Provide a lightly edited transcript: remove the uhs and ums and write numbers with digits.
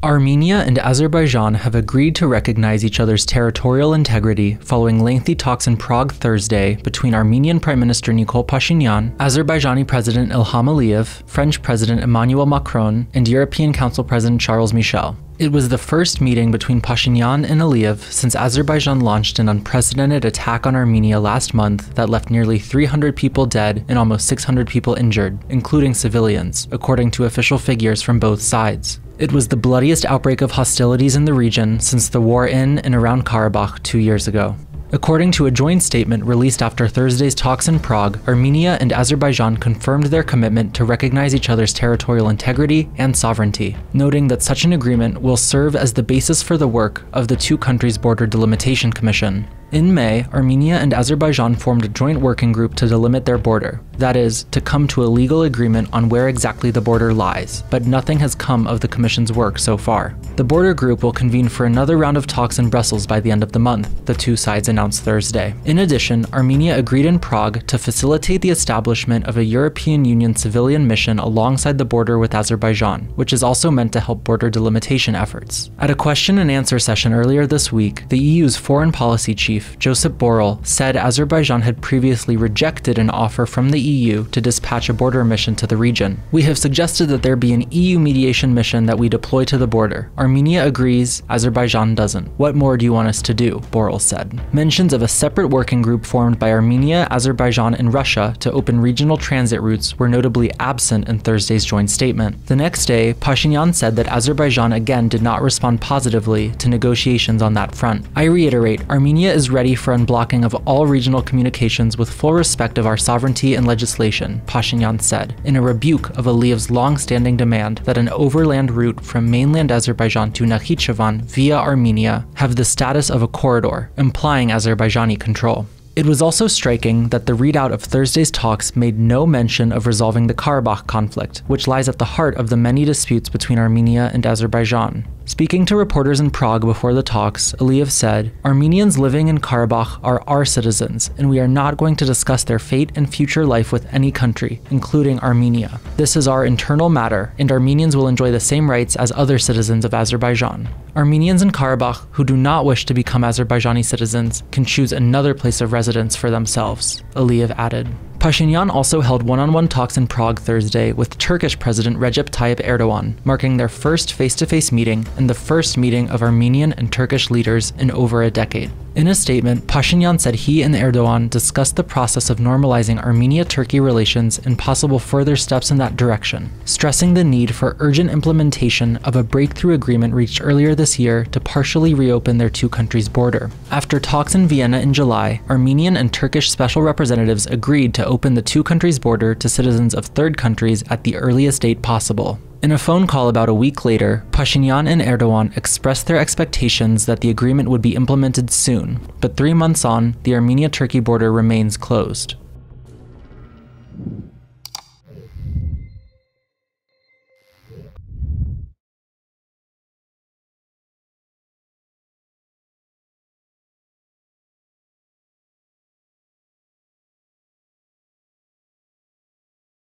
Armenia and Azerbaijan have agreed to recognize each other's territorial integrity following lengthy talks in Prague Thursday between Armenian Prime Minister Nikol Pashiyan, Azerbaijani President Ilham Aliyev, French President Emmanuel Macron, and European Council President Charles Michel. It was the first meeting between Pashiyan and Aliyev since Azerbaijan launched an unprecedented attack on Armenia last month that left nearly 300 people dead and almost 600 people injured, including civilians, according to official figures from both sides. It was the bloodiest outbreak of hostilities in the region since the war in and around Karabakh 2 years ago. According to a joint statement released after Thursday's talks in Prague, Armenia and Azerbaijan confirmed their commitment to recognize each other's territorial integrity and sovereignty, noting that such an agreement will serve as the basis for the work of the two countries' Border Delimitation Commission. In May, Armenia and Azerbaijan formed a joint working group to delimit their border, that is, to come to a legal agreement on where exactly the border lies, but nothing has come of the Commission's work so far. The border group will convene for another round of talks in Brussels by the end of the month, the two sides announced Thursday. In addition, Armenia agreed in Prague to facilitate the establishment of a European Union civilian mission alongside the border with Azerbaijan, which is also meant to help border delimitation efforts. At a question and answer session earlier this week, the EU's foreign policy chief, Josep Borrell, said Azerbaijan had previously rejected an offer from the EU to dispatch a border mission to the region. "We have suggested that there be an EU mediation mission that we deploy to the border. Armenia agrees, Azerbaijan doesn't. What more do you want us to do?" Borrell said. Mentions of a separate working group formed by Armenia, Azerbaijan, and Russia to open regional transit routes were notably absent in Thursday's joint statement. The next day, Pashiyan said that Azerbaijan again did not respond positively to negotiations on that front. "I reiterate, Armenia is ready for unblocking of all regional communications with full respect of our sovereignty and legislation," Pashiyan said, in a rebuke of Aliyev's long-standing demand that an overland route from mainland Azerbaijan to Nakhchivan via Armenia have the status of a corridor, implying Azerbaijani control. It was also striking that the readout of Thursday's talks made no mention of resolving the Karabakh conflict, which lies at the heart of the many disputes between Armenia and Azerbaijan. Speaking to reporters in Prague before the talks, Aliyev said, "Armenians living in Karabakh are our citizens, and we are not going to discuss their fate and future life with any country, including Armenia. This is our internal matter, and Armenians will enjoy the same rights as other citizens of Azerbaijan. Armenians in Karabakh who do not wish to become Azerbaijani citizens can choose another place of residence for themselves," Aliyev added. Pashiyan also held one-on-one talks in Prague Thursday with Turkish President Recep Tayyip Erdoğan, marking their first face-to-face meeting and the first meeting of Armenian and Turkish leaders in over a decade. In a statement, Pashiyan said he and Erdoğan discussed the process of normalizing Armenia-Turkey relations and possible further steps in that direction, stressing the need for urgent implementation of a breakthrough agreement reached earlier this year to partially reopen their two countries' border. After talks in Vienna in July, Armenian and Turkish special representatives agreed to open the two countries' border to citizens of third countries at the earliest date possible. In a phone call about a week later, Pashiyan and Erdoğan expressed their expectations that the agreement would be implemented soon, but 3 months on, the Armenia-Turkey border remains closed.